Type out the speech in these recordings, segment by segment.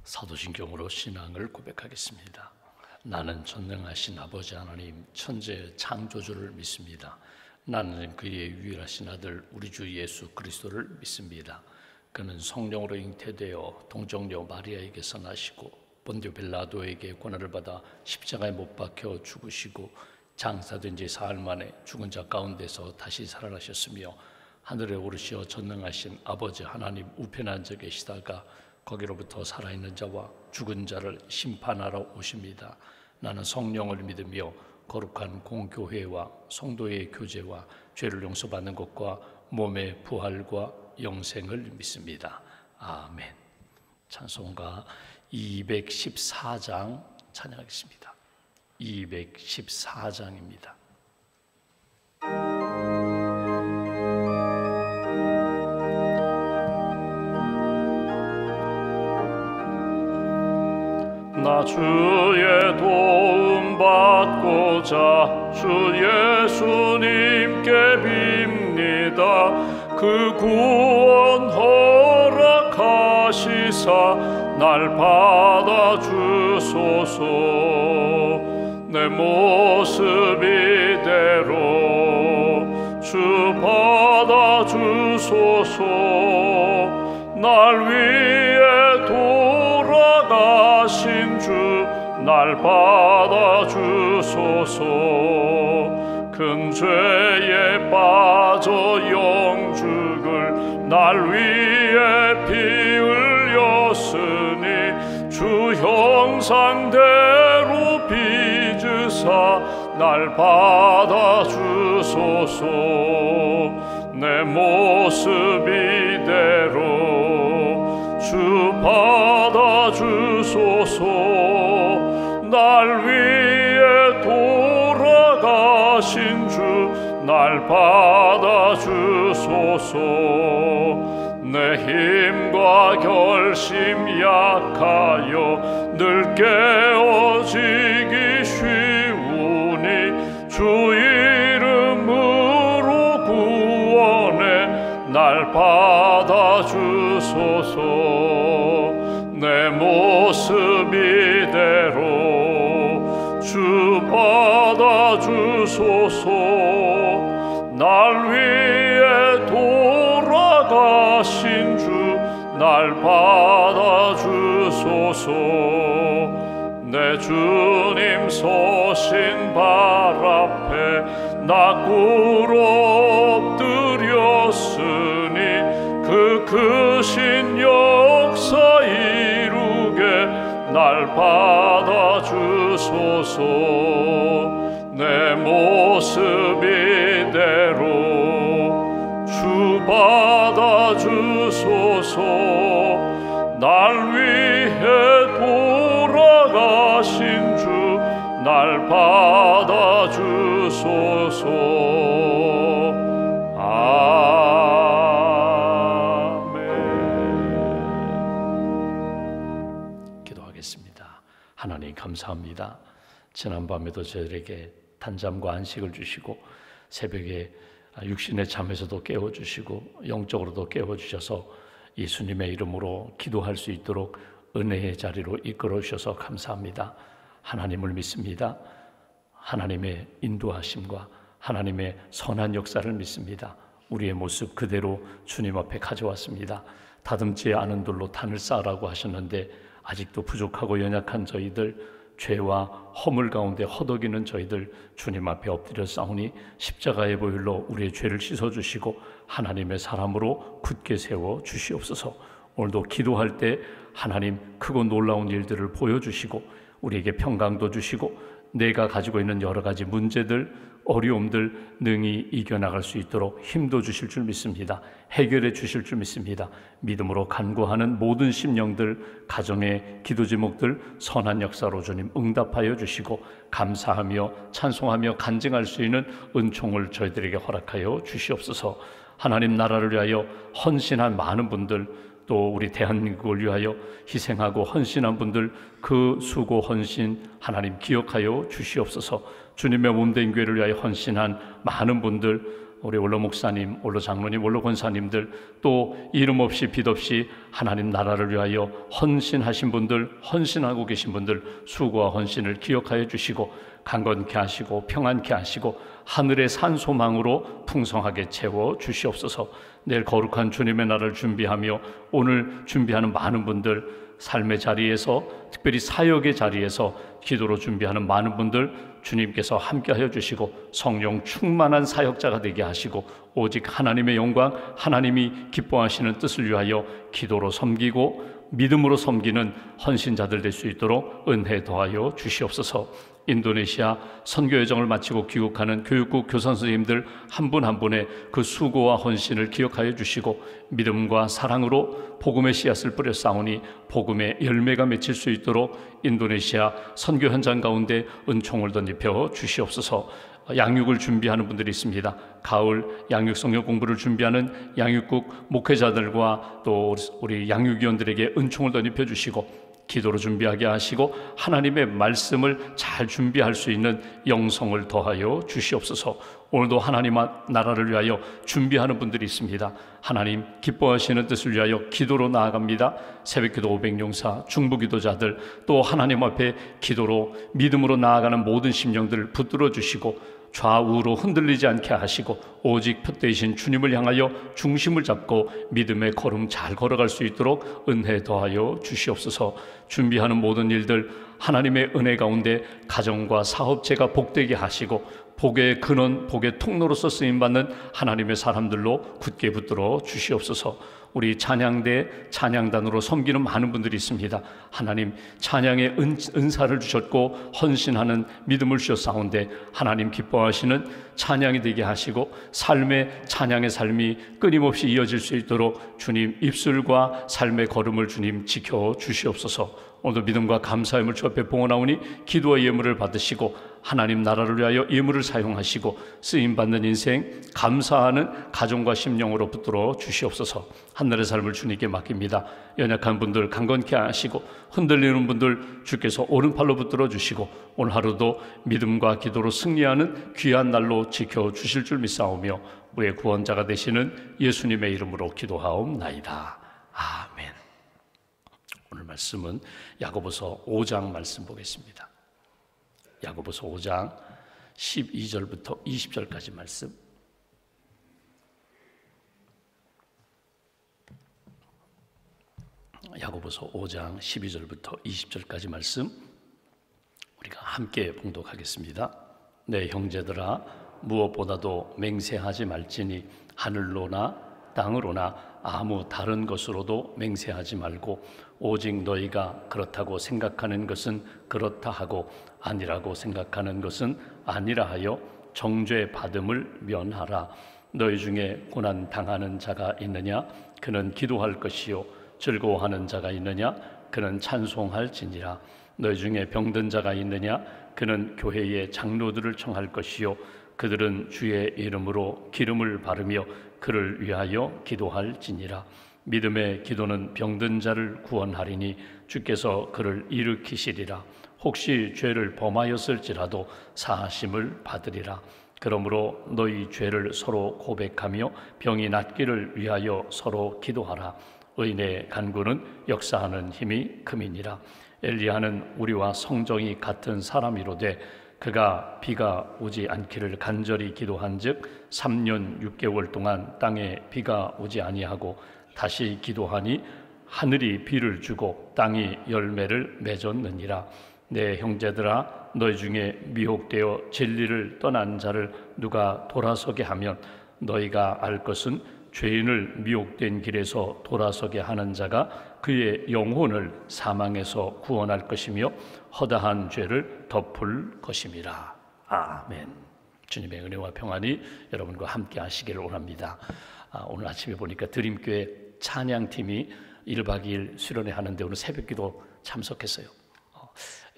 사도신경으로 신앙을 고백하겠습니다. 나는 전능하신 아버지 하나님 천재 창조주를 믿습니다. 나는 그의 유일하신 아들 우리 주 예수 그리스도를 믿습니다. 그는 성령으로 잉태되어 동정녀 마리아에게서 나시고 본디오 빌라도에게 고난을 받아 십자가에 못 박혀 죽으시고 장사된 지 사흘 만에 죽은 자 가운데서 다시 살아나셨으며 하늘에 오르시어 전능하신 아버지 하나님 우편에 앉아 계시다가 거기로부터 살아있는 자와 죽은 자를 심판하러 오십니다. 나는 성령을 믿으며 거룩한 공교회와 성도의 교제와 죄를 용서받는 것과 몸의 부활과 영생을 믿습니다. 아멘. 찬송가 214장 찬양하겠습니다. 214장입니다. 나 주의 도움 받고자 주 예수님께 빕니다. 그 구원 허락하시사 날 받아주소서. 내 모습 이대로 주 받아주소서. 날 위해 돌아가신 주 날 받아주소서. 큰 죄에 빠져 영죽을 날 위해 피 흘렸으니 주 형상대로 빚으사 날 받아주소서. 내 모습 이대로 주 받아주소서. 날 위해 돌아가신 주 날 받아주소서. 내 힘과 결심 약하여 늘 깨어지기 쉬우니 주 이름으로 구원해 날 받아주소서. 내 모습 이대로 주 받아주소서. 날 위해 돌아가신 주 날 받아주소서. 내 주님 서신 발 앞에 나 꿇어 엎드렸으니 그 크신 역사 이루게 날 받아주소서. 내 모습 이대로 주 받아주소서. 날 위해 돌아가신 주 날 받아주소서. 아멘. 기도하겠습니다. 하나님 감사합니다. 지난밤에도 저희에게 단잠과 안식을 주시고 새벽에 육신의 잠에서도 깨워주시고 영적으로도 깨워주셔서 예수님의 이름으로 기도할 수 있도록 은혜의 자리로 이끌어 주셔서 감사합니다. 하나님을 믿습니다. 하나님의 인도하심과 하나님의 선한 역사를 믿습니다. 우리의 모습 그대로 주님 앞에 가져왔습니다. 다듬지 않은 돌로 단을 쌓으라고 하셨는데 아직도 부족하고 연약한 저희들, 죄와 허물 가운데 허덕이는 저희들 주님 앞에 엎드려 싸우니 십자가의 보혈로 우리의 죄를 씻어주시고 하나님의 사람으로 굳게 세워 주시옵소서. 오늘도 기도할 때 하나님 크고 놀라운 일들을 보여주시고 우리에게 평강도 주시고 내가 가지고 있는 여러 가지 문제들, 어려움들 능히 이겨나갈 수 있도록 힘도 주실 줄 믿습니다. 해결해 주실 줄 믿습니다. 믿음으로 간구하는 모든 심령들, 가정의 기도 제목들 선한 역사로 주님 응답하여 주시고 감사하며 찬송하며 간증할 수 있는 은총을 저희들에게 허락하여 주시옵소서. 하나님 나라를 위하여 헌신한 많은 분들, 또 우리 대한민국을 위하여 희생하고 헌신한 분들 그 수고 헌신 하나님 기억하여 주시옵소서. 주님의 몸된 교회를 위하여 헌신한 많은 분들 우리 원로 목사님, 원로 장로님, 원로 권사님들, 또 이름 없이 빛 없이 하나님 나라를 위하여 헌신하신 분들, 헌신하고 계신 분들 수고와 헌신을 기억하여 주시고 강건케 하시고 평안케 하시고 하늘의 산소망으로 풍성하게 채워 주시옵소서. 내일 거룩한 주님의 날을 준비하며 오늘 준비하는 많은 분들, 삶의 자리에서, 특별히 사역의 자리에서 기도로 준비하는 많은 분들 주님께서 함께하여 주시고 성령 충만한 사역자가 되게 하시고 오직 하나님의 영광, 하나님이 기뻐하시는 뜻을 위하여 기도로 섬기고 믿음으로 섬기는 헌신자들 될 수 있도록 은혜 더하여 주시옵소서. 인도네시아 선교 여정을 마치고 귀국하는 교육국 교사 선생님들 한 분 한 분의 그 수고와 헌신을 기억하여 주시고 믿음과 사랑으로 복음의 씨앗을 뿌려 쌓으니 복음의 열매가 맺힐 수 있도록 인도네시아 선교 현장 가운데 은총을 덧입혀 주시옵소서. 양육을 준비하는 분들이 있습니다. 가을 양육 성경 공부를 준비하는 양육국 목회자들과 또 우리 양육위원들에게 은총을 덧입혀 주시고 기도로 준비하게 하시고 하나님의 말씀을 잘 준비할 수 있는 영성을 더하여 주시옵소서. 오늘도 하나님 나라를 위하여 준비하는 분들이 있습니다. 하나님 기뻐하시는 뜻을 위하여 기도로 나아갑니다. 새벽기도 500용사, 중부기도자들, 또 하나님 앞에 기도로 믿음으로 나아가는 모든 심령들을 붙들어 주시고 좌우로 흔들리지 않게 하시고 오직 푯되신 주님을 향하여 중심을 잡고 믿음의 걸음 잘 걸어갈 수 있도록 은혜 더하여 주시옵소서. 준비하는 모든 일들 하나님의 은혜 가운데 가정과 사업체가 복되게 하시고 복의 근원, 복의 통로로서 쓰임받는 하나님의 사람들로 굳게 붙들어 주시옵소서. 우리 찬양대 찬양단으로 섬기는 많은 분들이 있습니다. 하나님 찬양의 은사를 주셨고 헌신하는 믿음을 주셨사온데 하나님 기뻐하시는 찬양이 되게 하시고 삶의 찬양의 삶이 끊임없이 이어질 수 있도록 주님 입술과 삶의 걸음을 주님 지켜 주시옵소서. 오늘도 믿음과 감사함을 주 앞에 봉헌하오니 기도와 예물을 받으시고 하나님 나라를 위하여 예물을 사용하시고 쓰임받는 인생 감사하는 가정과 심령으로 붙들어 주시옵소서. 하늘의 삶을 주님께 맡깁니다. 연약한 분들 강건케 하시고 흔들리는 분들 주께서 오른팔로 붙들어 주시고 오늘 하루도 믿음과 기도로 승리하는 귀한 날로 지켜주실 줄 믿사오며 우리의 구원자가 되시는 예수님의 이름으로 기도하옵나이다. 아멘. 오늘 말씀은 야고보서 5장 말씀 보겠습니다. 야고보서 5장 12절부터 20절까지 말씀. 야고보서 5장 12절부터 20절까지 말씀 우리가 함께 봉독하겠습니다. 내 형제들아 무엇보다도 맹세하지 말지니 하늘로나 땅으로나 아무 다른 것으로도 맹세하지 말고 오직 너희가 그렇다고 생각하는 것은 그렇다 하고 아니라고 생각하는 것은 아니라 하여 정죄 받음을 면하라. 너희 중에 고난 당하는 자가 있느냐? 그는 기도할 것이요 즐거워하는 자가 있느냐? 그는 찬송할지니라. 너희 중에 병든 자가 있느냐? 그는 교회의 장로들을 청할 것이요 그들은 주의 이름으로 기름을 바르며 그를 위하여 기도할지니라. 믿음의 기도는 병든 자를 구원하리니 주께서 그를 일으키시리라. 혹시 죄를 범하였을지라도 사하심을 받으리라. 그러므로 너희 죄를 서로 고백하며 병이 낫기를 위하여 서로 기도하라. 의인의 간구는 역사하는 힘이 큼이니라. 엘리야는 우리와 성정이 같은 사람이로되 그가 비가 오지 않기를 간절히 기도한즉 3년 6개월 동안 땅에 비가 오지 아니하고 다시 기도하니 하늘이 비를 주고 땅이 열매를 맺었느니라. 내 형제들아 너희 중에 미혹되어 진리를 떠난 자를 누가 돌아서게 하면 너희가 알 것은 죄인을 미혹된 길에서 돌아서게 하는 자가 그의 영혼을 사망에서 구원할 것이며 허다한 죄를 덮을 것임이라. 아멘. 주님의 은혜와 평안이 여러분과 함께 하시기를 원합니다. 오늘 아침에 보니까 드림교회 찬양팀이 1박 2일 수련회 하는데 오늘 새벽기도 참석했어요.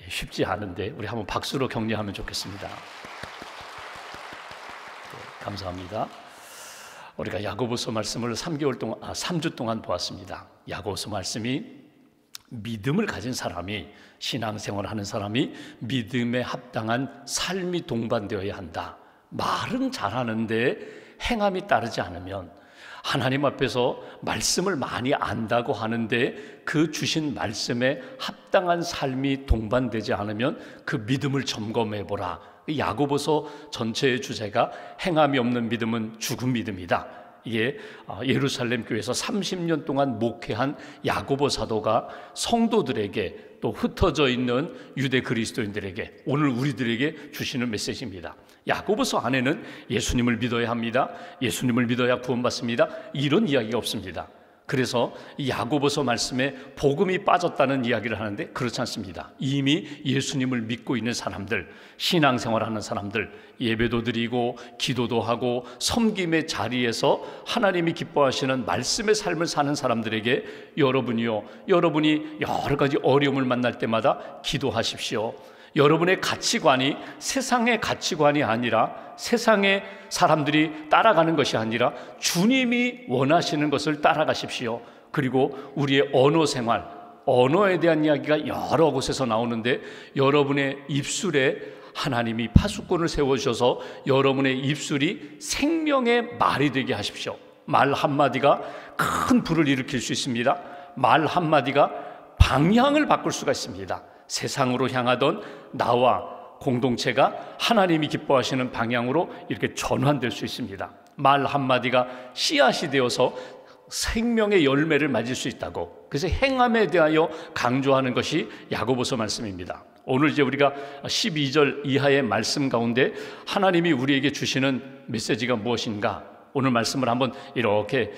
쉽지 않은데 우리 한번 박수로 격려하면 좋겠습니다. 네, 감사합니다. 우리가 야고보서 말씀을 3주 동안 보았습니다. 야고보서 말씀이 믿음을 가진 사람이, 신앙생활을 하는 사람이 믿음에 합당한 삶이 동반되어야 한다. 말은 잘하는데 행함이 따르지 않으면, 하나님 앞에서 말씀을 많이 안다고 하는데 그 주신 말씀에 합당한 삶이 동반되지 않으면 그 믿음을 점검해 보라. 야고보서 전체의 주제가 행함이 없는 믿음은 죽은 믿음이다. 이게 예루살렘 교회에서 30년 동안 목회한 야고보 사도가 성도들에게, 또 흩어져 있는 유대 그리스도인들에게, 오늘 우리들에게 주시는 메시지입니다. 야고보서 안에는 예수님을 믿어야 합니다, 예수님을 믿어야 구원받습니다, 이런 이야기가 없습니다. 그래서 이 야고보서 말씀에 복음이 빠졌다는 이야기를 하는데 그렇지 않습니다. 이미 예수님을 믿고 있는 사람들, 신앙생활하는 사람들, 예배도 드리고 기도도 하고 섬김의 자리에서 하나님이 기뻐하시는 말씀의 삶을 사는 사람들에게 여러분이 여러 가지 어려움을 만날 때마다 기도하십시오. 여러분의 가치관이 세상의 가치관이 아니라, 세상의 사람들이 따라가는 것이 아니라 주님이 원하시는 것을 따라가십시오. 그리고 우리의 언어 생활, 언어에 대한 이야기가 여러 곳에서 나오는데, 여러분의 입술에 하나님이 파수꾼을 세워주셔서 여러분의 입술이 생명의 말이 되게 하십시오. 말 한마디가 큰 불을 일으킬 수 있습니다. 말 한마디가 방향을 바꿀 수가 있습니다. 세상으로 향하던 나와 공동체가 하나님이 기뻐하시는 방향으로 이렇게 전환될 수 있습니다. 말 한마디가 씨앗이 되어서 생명의 열매를 맺을 수 있다고, 그래서 행함에 대하여 강조하는 것이 야고보서 말씀입니다. 오늘 이제 우리가 12절 이하의 말씀 가운데 하나님이 우리에게 주시는 메시지가 무엇인가, 오늘 말씀을 한번 이렇게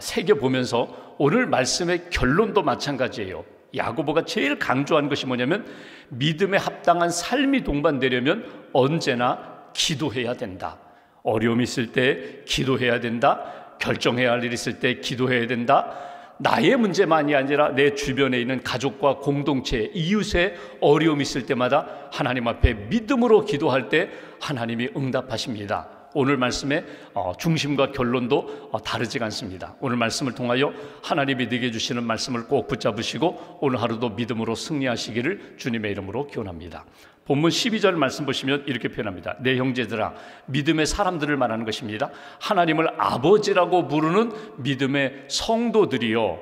새겨보면서, 오늘 말씀의 결론도 마찬가지예요. 야고보가 제일 강조한 것이 뭐냐면, 믿음에 합당한 삶이 동반되려면 언제나 기도해야 된다. 어려움이 있을 때 기도해야 된다. 결정해야 할 일이 있을 때 기도해야 된다. 나의 문제만이 아니라 내 주변에 있는 가족과 공동체, 이웃의 어려움이 있을 때마다 하나님 앞에 믿음으로 기도할 때 하나님이 응답하십니다. 오늘 말씀의 중심과 결론도 다르지가 않습니다. 오늘 말씀을 통하여 하나님이 내게 주시는 말씀을 꼭 붙잡으시고 오늘 하루도 믿음으로 승리하시기를 주님의 이름으로 기원합니다. 본문 12절 말씀 보시면 이렇게 표현합니다. 내 형제들아, 믿음의 사람들을 말하는 것입니다. 하나님을 아버지라고 부르는 믿음의 성도들이여,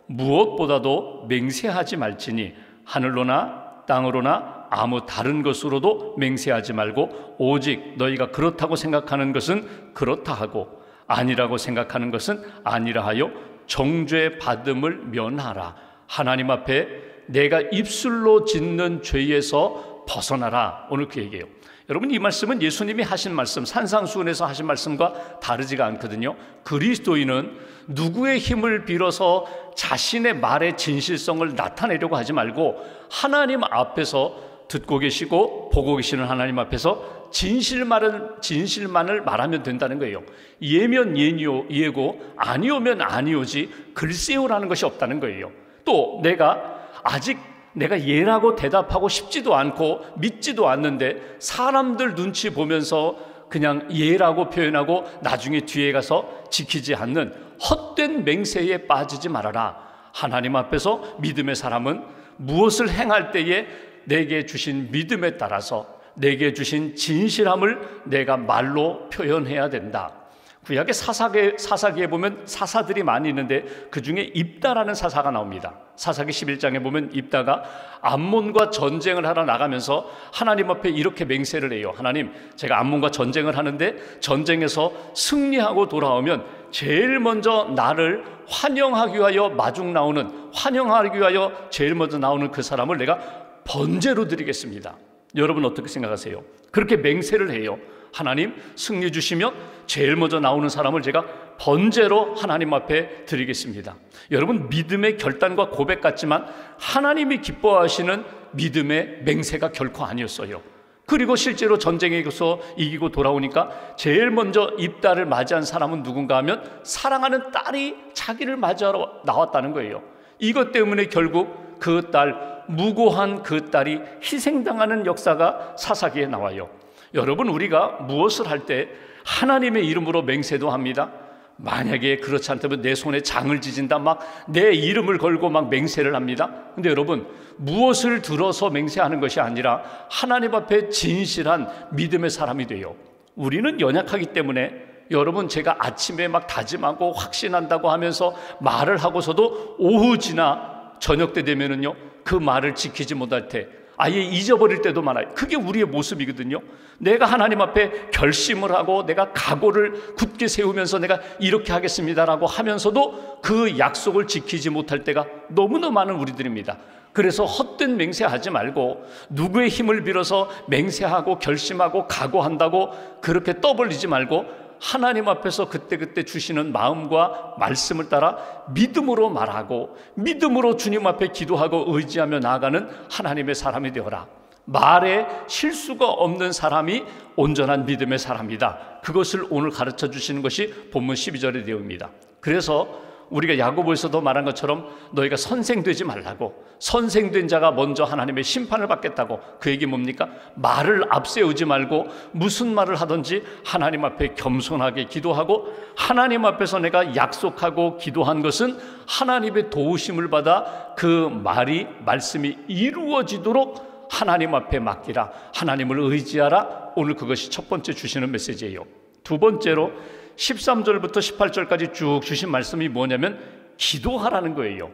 무엇보다도 맹세하지 말지니 하늘로나 땅으로나 아무 다른 것으로도 맹세하지 말고, 오직 너희가 그렇다고 생각하는 것은 그렇다 하고 아니라고 생각하는 것은 아니라 하여 정죄 받음을 면하라. 하나님 앞에 내가 입술로 짓는 죄에서 벗어나라. 오늘 그 얘기예요. 여러분, 이 말씀은 예수님이 하신 말씀, 산상수훈에서 하신 말씀과 다르지가 않거든요. 그리스도인은 누구의 힘을 빌어서 자신의 말의 진실성을 나타내려고 하지 말고, 하나님 앞에서 듣고 계시고 보고 계시는 하나님 앞에서 진실만을 말하면 된다는 거예요. 예면 예고, 아니오면 아니오지 글쎄요라는 것이 없다는 거예요. 또 내가 예라고 대답하고 싶지도 않고 믿지도 않는데 사람들 눈치 보면서 그냥 예라고 표현하고 나중에 뒤에 가서 지키지 않는 헛된 맹세에 빠지지 말아라. 하나님 앞에서 믿음의 사람은 무엇을 행할 때에 내게 주신 믿음에 따라서 내게 주신 진실함을 내가 말로 표현해야 된다. 구약의 사사기에 보면 사사들이 많이 있는데 그 중에 입다라는 사사가 나옵니다. 사사기 11장에 보면 입다가 암몬과 전쟁을 하러 나가면서 하나님 앞에 이렇게 맹세를 해요. 하나님, 제가 암몬과 전쟁을 하는데 전쟁에서 승리하고 돌아오면 제일 먼저 나를 환영하기 위하여 제일 먼저 나오는 그 사람을 내가 번제로 드리겠습니다. 여러분 어떻게 생각하세요? 그렇게 맹세를 해요. 하나님, 승리 주시면 제일 먼저 나오는 사람을 제가 번제로 하나님 앞에 드리겠습니다. 여러분, 믿음의 결단과 고백 같지만 하나님이 기뻐하시는 믿음의 맹세가 결코 아니었어요. 그리고 실제로 전쟁에서 이기고 돌아오니까 제일 먼저 입다를 맞이한 사람은 누군가 하면 사랑하는 딸이 자기를 맞이하러 나왔다는 거예요. 이것 때문에 결국 그 딸, 무고한 그 딸이 희생당하는 역사가 사사기에 나와요. 여러분, 우리가 무엇을 할 때 하나님의 이름으로 맹세도 합니다. 만약에 그렇지 않다면 내 손에 장을 지진다, 막 내 이름을 걸고 막 맹세를 합니다. 근데 여러분, 무엇을 들어서 맹세하는 것이 아니라 하나님 앞에 진실한 믿음의 사람이 돼요. 우리는 연약하기 때문에 여러분, 제가 아침에 막 다짐하고 확신한다고 하면서 말을 하고서도 오후 지나 저녁 때 되면은요, 그 말을 지키지 못할 때 아예 잊어버릴 때도 많아요. 그게 우리의 모습이거든요. 내가 하나님 앞에 결심을 하고 내가 각오를 굳게 세우면서 내가 이렇게 하겠습니다라고 하면서도 그 약속을 지키지 못할 때가 너무나 많은 우리들입니다. 그래서 헛된 맹세하지 말고 누구의 힘을 빌어서 맹세하고 결심하고 각오한다고 그렇게 떠벌리지 말고 하나님 앞에서 그때그때 주시는 마음과 말씀을 따라 믿음으로 말하고 믿음으로 주님 앞에 기도하고 의지하며 나아가는 하나님의 사람이 되어라. 말에 실수가 없는 사람이 온전한 믿음의 사람이다. 그것을 오늘 가르쳐 주시는 것이 본문 12절의 내용입니다. 그래서 우리가 야고보에서도 말한 것처럼 너희가 선생되지 말라고, 선생된 자가 먼저 하나님의 심판을 받겠다고. 그 얘기 뭡니까? 말을 앞세우지 말고 무슨 말을 하든지 하나님 앞에 겸손하게 기도하고 하나님 앞에서 내가 약속하고 기도한 것은 하나님의 도우심을 받아 그 말씀이 이루어지도록 하나님 앞에 맡기라. 하나님을 의지하라. 오늘 그것이 첫 번째 주시는 메시지예요. 두 번째로 13절부터 18절까지 쭉 주신 말씀이 뭐냐면 기도하라는 거예요.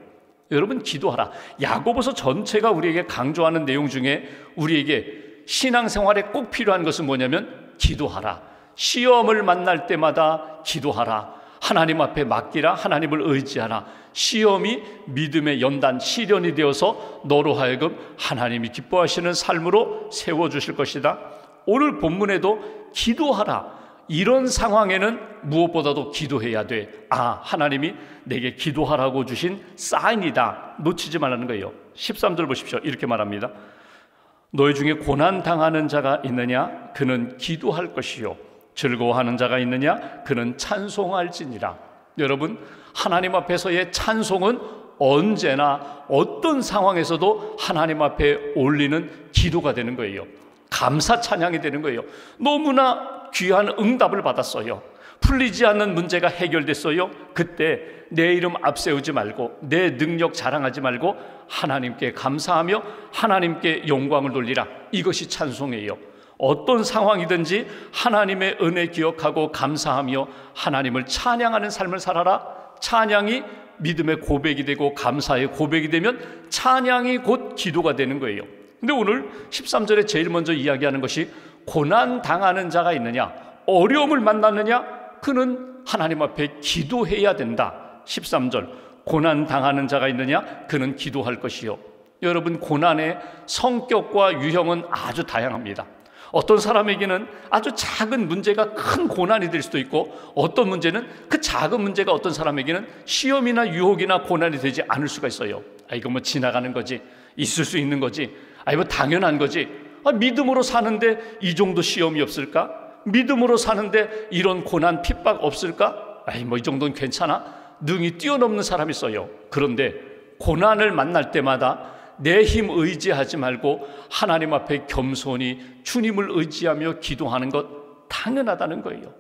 여러분, 기도하라. 야고보서 전체가 우리에게 강조하는 내용 중에 우리에게 신앙생활에 꼭 필요한 것은 뭐냐면 기도하라. 시험을 만날 때마다 기도하라. 하나님 앞에 맡기라. 하나님을 의지하라. 시험이 믿음의 연단, 시련이 되어서 너로 하여금 하나님이 기뻐하시는 삶으로 세워주실 것이다. 오늘 본문에도 기도하라. 이런 상황에는 무엇보다도 기도해야 돼. 하나님이 내게 기도하라고 주신 사인이다. 놓치지 말라는 거예요. 13절 보십시오. 이렇게 말합니다. 너희 중에 고난당하는 자가 있느냐? 그는 기도할 것이요. 즐거워하는 자가 있느냐? 그는 찬송할지니라. 여러분, 하나님 앞에서의 찬송은 언제나 어떤 상황에서도 하나님 앞에 올리는 기도가 되는 거예요. 감사 찬양이 되는 거예요. 너무나 귀한 응답을 받았어요. 풀리지 않는 문제가 해결됐어요. 그때 내 이름 앞세우지 말고 내 능력 자랑하지 말고 하나님께 감사하며 하나님께 영광을 돌리라. 이것이 찬송이에요. 어떤 상황이든지 하나님의 은혜 기억하고 감사하며 하나님을 찬양하는 삶을 살아라. 찬양이 믿음의 고백이 되고 감사의 고백이 되면 찬양이 곧 기도가 되는 거예요. 근데 오늘 13절에 제일 먼저 이야기하는 것이 고난 당하는 자가 있느냐, 어려움을 만났느냐, 그는 하나님 앞에 기도해야 된다. 13절, 고난 당하는 자가 있느냐, 그는 기도할 것이요. 여러분, 고난의 성격과 유형은 아주 다양합니다. 어떤 사람에게는 아주 작은 문제가 큰 고난이 될 수도 있고, 어떤 문제는 그 작은 문제가 어떤 사람에게는 시험이나 유혹이나 고난이 되지 않을 수가 있어요. 이거 뭐 지나가는 거지, 있을 수 있는 거지, 뭐 당연한 거지. 믿음으로 사는데 이 정도 시험이 없을까? 믿음으로 사는데 이런 고난 핍박 없을까? 뭐 이 정도는 괜찮아. 능히 뛰어넘는 사람이 있어요. 그런데 고난을 만날 때마다 내 힘 의지하지 말고 하나님 앞에 겸손히 주님을 의지하며 기도하는 것 당연하다는 거예요.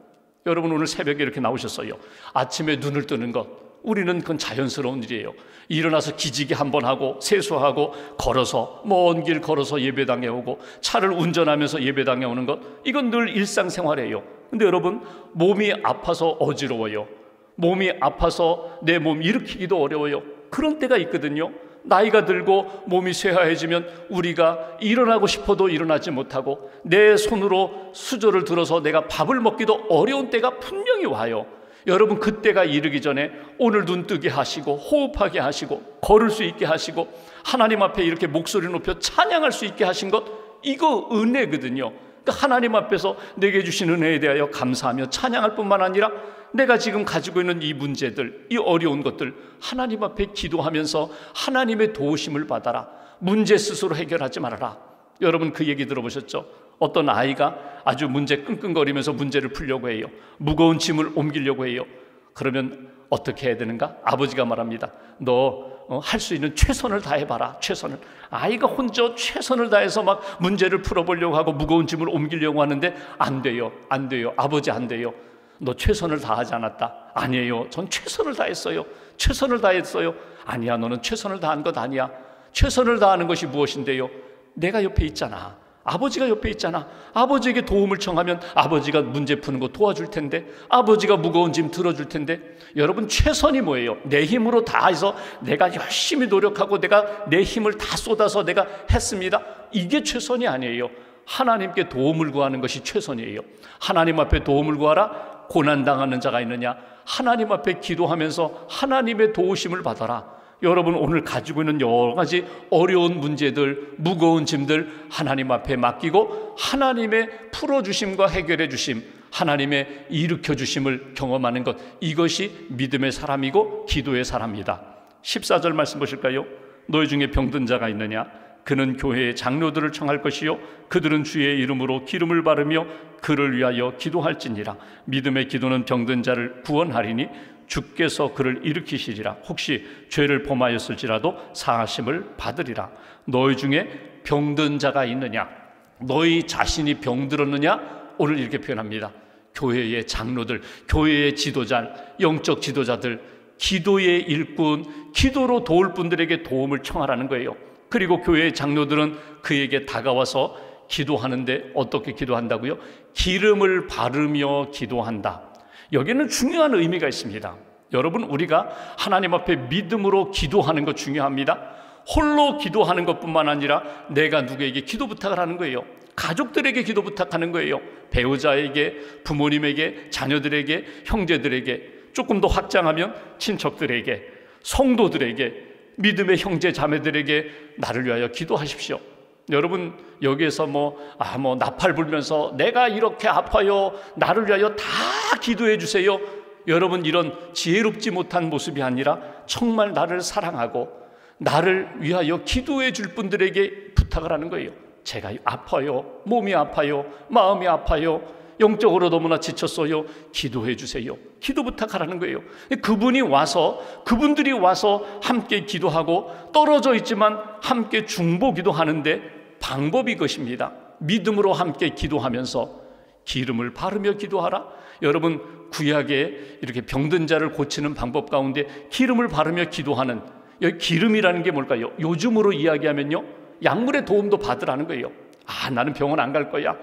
여러분, 오늘 새벽에 이렇게 나오셨어요. 아침에 눈을 뜨는 것, 우리는 그건 자연스러운 일이에요. 일어나서 기지개 한번 하고 세수하고 걸어서 먼 길 걸어서 예배당에 오고 차를 운전하면서 예배당에 오는 것, 이건 늘 일상생활이에요. 근데 여러분, 몸이 아파서 어지러워요. 몸이 아파서 내 몸 일으키기도 어려워요. 그런 때가 있거든요. 나이가 들고 몸이 쇠하해지면 우리가 일어나고 싶어도 일어나지 못하고 내 손으로 수저를 들어서 내가 밥을 먹기도 어려운 때가 분명히 와요. 여러분, 그때가 이르기 전에 오늘 눈 뜨게 하시고 호흡하게 하시고 걸을 수 있게 하시고 하나님 앞에 이렇게 목소리 높여 찬양할 수 있게 하신 것, 이거 은혜거든요. 그러니까 하나님 앞에서 내게 주신 은혜에 대하여 감사하며 찬양할 뿐만 아니라 내가 지금 가지고 있는 이 문제들, 이 어려운 것들 하나님 앞에 기도하면서 하나님의 도우심을 받아라. 문제 스스로 해결하지 말아라. 여러분, 그 얘기 들어보셨죠? 어떤 아이가 아주 문제 끙끙거리면서 문제를 풀려고 해요. 무거운 짐을 옮기려고 해요. 그러면 어떻게 해야 되는가? 아버지가 말합니다. 너 할 수 있는 최선을 다해봐라. 최선을. 아이가 혼자 최선을 다해서 막 문제를 풀어보려고 하고 무거운 짐을 옮기려고 하는데 안 돼요. 안 돼요. 아버지 안 돼요. 너 최선을 다하지 않았다. 아니에요. 전 최선을 다했어요. 최선을 다했어요. 아니야, 너는 최선을 다한 것 아니야. 최선을 다하는 것이 무엇인데요? 내가 옆에 있잖아. 아버지가 옆에 있잖아. 아버지에게 도움을 청하면 아버지가 문제 푸는 거 도와줄 텐데, 아버지가 무거운 짐 들어줄 텐데. 여러분, 최선이 뭐예요? 내 힘으로 다 해서 내가 열심히 노력하고 내가 내 힘을 다 쏟아서 내가 했습니다. 이게 최선이 아니에요. 하나님께 도움을 구하는 것이 최선이에요. 하나님 앞에 도움을 구하라. 고난당하는 자가 있느냐? 하나님 앞에 기도하면서 하나님의 도우심을 받아라. 여러분, 오늘 가지고 있는 여러 가지 어려운 문제들, 무거운 짐들 하나님 앞에 맡기고 하나님의 풀어주심과 해결해 주심, 하나님의 일으켜 주심을 경험하는 것, 이것이 믿음의 사람이고 기도의 사람이다. 14절 말씀 보실까요? 너희 중에 병든 자가 있느냐? 그는 교회의 장로들을 청할 것이요 그들은 주의 이름으로 기름을 바르며 그를 위하여 기도할지니라. 믿음의 기도는 병든 자를 구원하리니 주께서 그를 일으키시리라. 혹시 죄를 범하였을지라도 사하심을 받으리라. 너희 중에 병든 자가 있느냐? 너희 자신이 병들었느냐? 오늘 이렇게 표현합니다. 교회의 장로들, 교회의 지도자, 영적 지도자들, 기도의 일꾼, 기도로 도울 분들에게 도움을 청하라는 거예요. 그리고 교회의 장로들은 그에게 다가와서 기도하는데 어떻게 기도한다고요? 기름을 바르며 기도한다. 여기는 중요한 의미가 있습니다. 여러분, 우리가 하나님 앞에 믿음으로 기도하는 것 중요합니다. 홀로 기도하는 것뿐만 아니라 내가 누구에게 기도 부탁을 하는 거예요. 가족들에게 기도 부탁하는 거예요. 배우자에게, 부모님에게, 자녀들에게, 형제들에게, 조금 더 확장하면 친척들에게, 성도들에게, 믿음의 형제 자매들에게 나를 위하여 기도하십시오. 여러분, 여기에서 나팔 불면서 내가 이렇게 아파요, 나를 위하여 다 기도해 주세요. 여러분, 이런 지혜롭지 못한 모습이 아니라 정말 나를 사랑하고 나를 위하여 기도해 줄 분들에게 부탁을 하는 거예요. 제가 아파요, 몸이 아파요, 마음이 아파요, 영적으로 너무나 지쳤어요, 기도해 주세요. 기도 부탁하라는 거예요. 그분들이 와서 함께 기도하고, 떨어져 있지만 함께 중보기도 하는데 방법이 이것입니다. 믿음으로 함께 기도하면서 기름을 바르며 기도하라. 여러분, 구약에 이렇게 병든 자를 고치는 방법 가운데 기름을 바르며 기도하는, 여기 기름이라는 게 뭘까요? 요즘으로 이야기하면요, 약물의 도움도 받으라는 거예요. 나는 병원 안 갈 거야.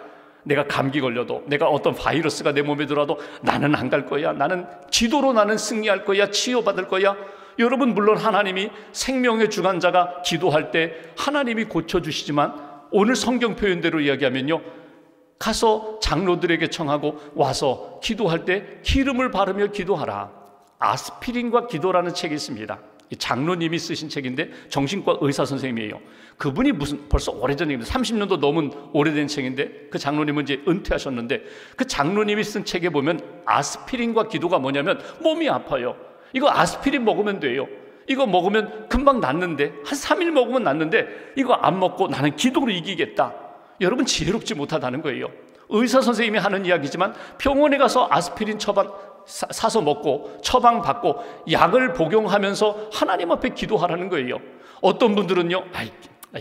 내가 감기 걸려도, 내가 어떤 바이러스가 내 몸에 들어와도 나는 안 갈 거야. 나는 기도로 나는 승리할 거야. 치유받을 거야. 여러분, 물론 하나님이 생명의 주관자가 기도할 때 하나님이 고쳐주시지만, 오늘 성경 표현대로 이야기하면요, 가서 장로들에게 청하고 와서 기도할 때 기름을 바르며 기도하라. 아스피린과 기도라는 책이 있습니다. 장로님이 쓰신 책인데 정신과 의사 선생님이에요. 그분이 벌써 오래전 얘기입니다. 30년도 넘은 오래된 책인데, 그 장로님은 이제 은퇴하셨는데, 그 장로님이 쓴 책에 보면 아스피린과 기도가 뭐냐면, 몸이 아파요, 이거 아스피린 먹으면 돼요. 이거 먹으면 금방 낫는데, 한 3일 먹으면 낫는데, 이거 안 먹고 나는 기도로 이기겠다. 여러분, 지혜롭지 못하다는 거예요. 의사 선생님이 하는 이야기지만 병원에 가서 아스피린 사서 먹고 처방 받고 약을 복용하면서 하나님 앞에 기도하라는 거예요. 어떤 분들은요,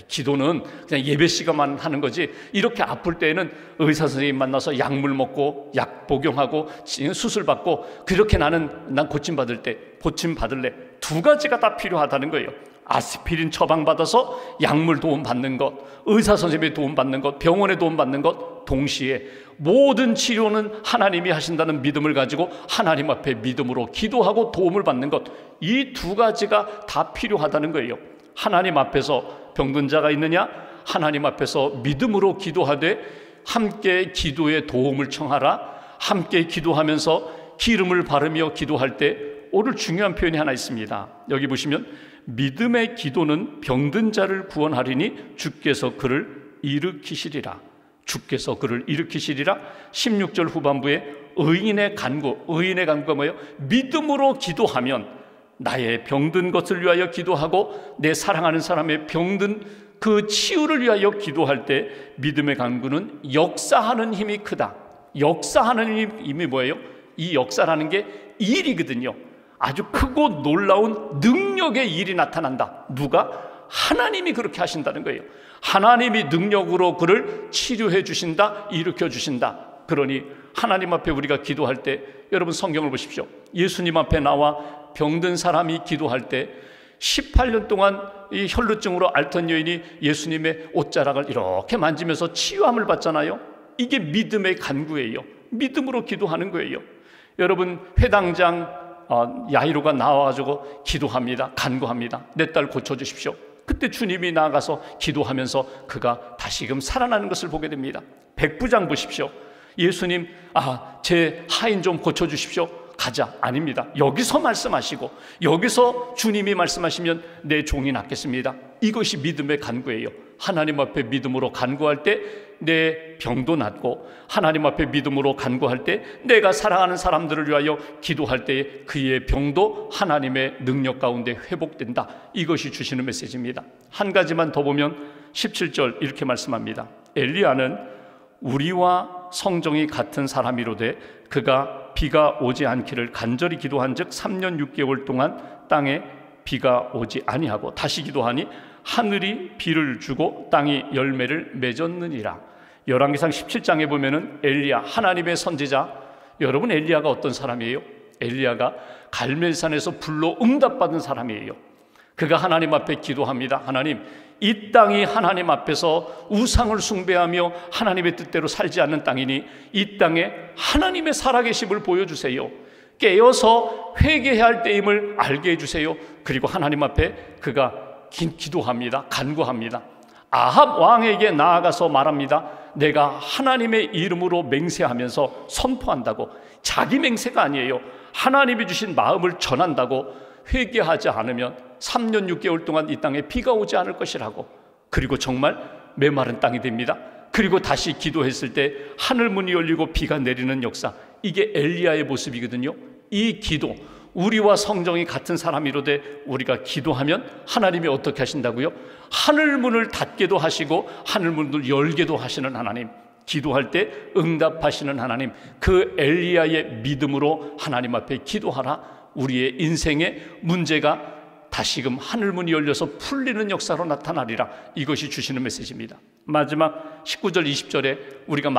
기도는 그냥 예배 시간만 하는 거지, 이렇게 아플 때에는 의사 선생님 만나서 약물 먹고 약 복용하고 수술 받고, 그렇게 난 고침받을래. 두 가지가 다 필요하다는 거예요. 아스피린 처방받아서 약물 도움 받는 것, 의사 선생님의 도움 받는 것, 병원의 도움 받는 것, 동시에 모든 치료는 하나님이 하신다는 믿음을 가지고 하나님 앞에 믿음으로 기도하고 도움을 받는 것, 이 두 가지가 다 필요하다는 거예요. 하나님 앞에서 병든 자가 있느냐? 하나님 앞에서 믿음으로 기도하되 함께 기도에 도움을 청하라. 함께 기도하면서 기름을 바르며 기도할 때 오늘 중요한 표현이 하나 있습니다. 여기 보시면 믿음의 기도는 병든 자를 구원하리니 주께서 그를 일으키시리라. 주께서 그를 일으키시리라. 16절 후반부에 의인의 간구가 뭐예요? 믿음으로 기도하면 나의 병든 것을 위하여 기도하고 내 사랑하는 사람의 병든 그 치유를 위하여 기도할 때 믿음의 간구는 역사하는 힘이 크다. 역사하는 힘이 뭐예요? 이 역사라는 게 일이거든요. 아주 크고 놀라운 능력의 일이 나타난다. 누가? 하나님이 그렇게 하신다는 거예요. 하나님이 능력으로 그를 치료해 주신다, 일으켜 주신다. 그러니 하나님 앞에 우리가 기도할 때, 여러분 성경을 보십시오. 예수님 앞에 나와 병든 사람이 기도할 때 18년 동안 이 혈루증으로 앓던 여인이 예수님의 옷자락을 이렇게 만지면서 치유함을 받잖아요. 이게 믿음의 간구예요. 믿음으로 기도하는 거예요. 여러분, 회당장 야이로가 나와가지고 기도합니다. 간구합니다. 내 딸 고쳐주십시오. 그때 주님이 나아가서 기도하면서 그가 다시금 살아나는 것을 보게 됩니다. 백부장 보십시오. 예수님, 제 하인 좀 고쳐주십시오. 가자. 아닙니다. 여기서 말씀하시고 여기서 주님이 말씀하시면 내 종이 낫겠습니다. 이것이 믿음의 간구예요. 하나님 앞에 믿음으로 간구할 때 내 병도 낫고, 하나님 앞에 믿음으로 간구할 때 내가 사랑하는 사람들을 위하여 기도할 때 그의 병도 하나님의 능력 가운데 회복된다. 이것이 주시는 메시지입니다. 한 가지만 더 보면 17절 이렇게 말씀합니다. 엘리야는 우리와 성정이 같은 사람이로되 그가 비가 오지 않기를 간절히 기도한 즉 3년 6개월 동안 땅에 비가 오지 아니하고 다시 기도하니 하늘이 비를 주고 땅이 열매를 맺었느니라. 열왕기상 17장에 보면은 엘리야, 하나님의 선지자, 여러분 엘리야가 어떤 사람이에요? 엘리야가 갈멜산에서 불로 응답받은 사람이에요. 그가 하나님 앞에 기도합니다. 하나님, 이 땅이 하나님 앞에서 우상을 숭배하며 하나님의 뜻대로 살지 않는 땅이니 이 땅에 하나님의 살아계심을 보여주세요. 깨어서 회개해야 할 때임을 알게 해주세요. 그리고 하나님 앞에 그가 기도합니다. 간구합니다. 아합 왕에게 나아가서 말합니다. 내가 하나님의 이름으로 맹세하면서 선포한다고. 자기 맹세가 아니에요. 하나님이 주신 마음을 전한다고. 회개하지 않으면 3년 6개월 동안 이 땅에 비가 오지 않을 것이라고. 그리고 정말 메마른 땅이 됩니다. 그리고 다시 기도했을 때 하늘 문이 열리고 비가 내리는 역사. 이게 엘리야의 모습이거든요. 이 기도, 우리와 성정이 같은 사람이로되 우리가 기도하면 하나님이 어떻게 하신다고요? 하늘 문을 닫게도 하시고 하늘 문을 열게도 하시는 하나님, 기도할 때 응답하시는 하나님, 그 엘리야의 믿음으로 하나님 앞에 기도하라. 우리의 인생의 문제가 다시금 하늘문이 열려서 풀리는 역사로 나타나리라. 이것이 주시는 메시지입니다. 마지막 19절 20절에 우리가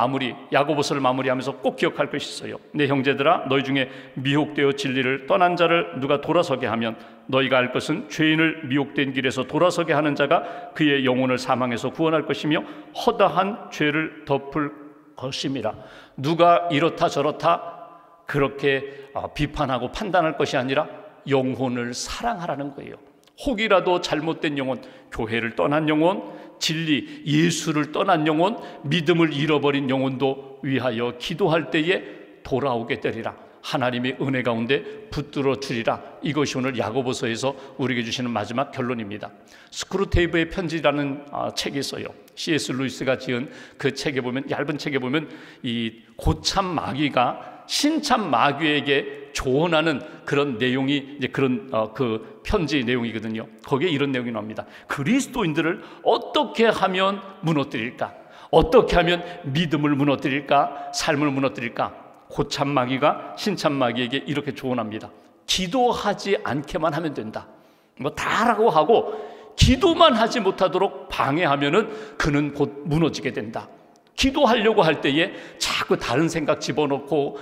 야고보서를 마무리하면서 꼭 기억할 것이 있어요. 내 형제들아, 너희 중에 미혹되어 진리를 떠난 자를 누가 돌아서게 하면 너희가 알 것은 죄인을 미혹된 길에서 돌아서게 하는 자가 그의 영혼을 사망에서 구원할 것이며 허다한 죄를 덮을 것임이라. 누가 이렇다 저렇다 그렇게 비판하고 판단할 것이 아니라 영혼을 사랑하라는 거예요. 혹이라도 잘못된 영혼, 교회를 떠난 영혼, 진리, 예수를 떠난 영혼, 믿음을 잃어버린 영혼도 위하여 기도할 때에 돌아오게 되리라. 하나님의 은혜 가운데 붙들어 주리라. 이것이 오늘 야고보서에서 우리에게 주시는 마지막 결론입니다. 스크루테이프의 편지라는 책이 있어요. C.S. 루이스가 지은 그 책에 보면, 얇은 책에 보면 이 고참 마귀가 신참 마귀에게 조언하는 그런 내용이 이제 그런 그 편지 내용이거든요. 거기에 이런 내용이 나옵니다. 그리스도인들을 어떻게 하면 무너뜨릴까? 어떻게 하면 믿음을 무너뜨릴까? 삶을 무너뜨릴까? 고참 마귀가 신참 마귀에게 이렇게 조언합니다. 기도하지 않게만 하면 된다. 뭐 다라고 하고 기도만 하지 못하도록 방해하면은 그는 곧 무너지게 된다. 기도하려고 할 때에 자꾸 다른 생각 집어넣고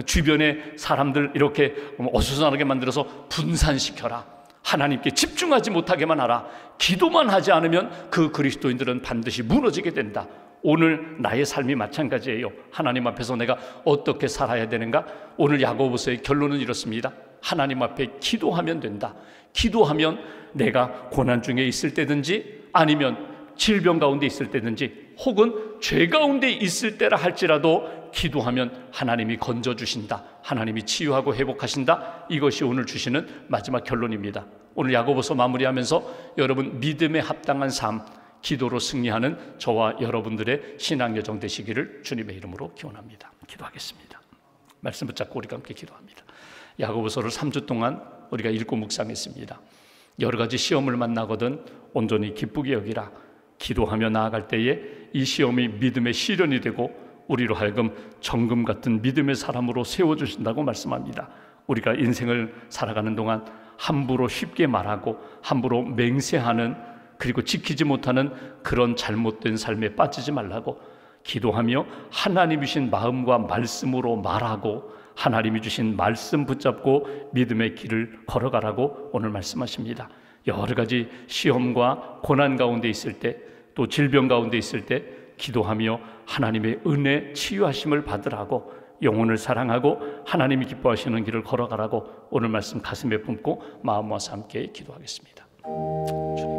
주변에 사람들 이렇게 어수선하게 만들어서 분산시켜라. 하나님께 집중하지 못하게만 하라. 기도만 하지 않으면 그 그리스도인들은 반드시 무너지게 된다. 오늘 나의 삶이 마찬가지예요. 하나님 앞에서 내가 어떻게 살아야 되는가? 오늘 야고보서의 결론은 이렇습니다. 하나님 앞에 기도하면 된다. 기도하면 내가 고난 중에 있을 때든지 아니면 질병 가운데 있을 때든지 혹은 죄 가운데 있을 때라 할지라도 기도하면 하나님이 건져주신다. 하나님이 치유하고 회복하신다. 이것이 오늘 주시는 마지막 결론입니다. 오늘 야고보서 마무리하면서 여러분 믿음에 합당한 삶, 기도로 승리하는 저와 여러분들의 신앙 여정 되시기를 주님의 이름으로 기원합니다. 기도하겠습니다. 말씀 붙잡고 우리가 함께 기도합니다. 야고보서를 3주 동안 우리가 읽고 묵상했습니다. 여러 가지 시험을 만나거든 온전히 기쁘게 여기라. 기도하며 나아갈 때에 이 시험이 믿음의 시련이 되고 우리로 하여금 정금 같은 믿음의 사람으로 세워주신다고 말씀합니다. 우리가 인생을 살아가는 동안 함부로 쉽게 말하고 함부로 맹세하는, 그리고 지키지 못하는 그런 잘못된 삶에 빠지지 말라고, 기도하며 하나님이 주신 마음과 말씀으로 말하고 하나님이 주신 말씀 붙잡고 믿음의 길을 걸어가라고 오늘 말씀하십니다. 여러 가지 시험과 고난 가운데 있을 때, 또 질병 가운데 있을 때 기도하며 하나님의 은혜 치유하심을 받으라고, 영혼을 사랑하고 하나님이 기뻐하시는 길을 걸어가라고 오늘 말씀 가슴에 품고 마음 모아서 함께 기도하겠습니다. 주님.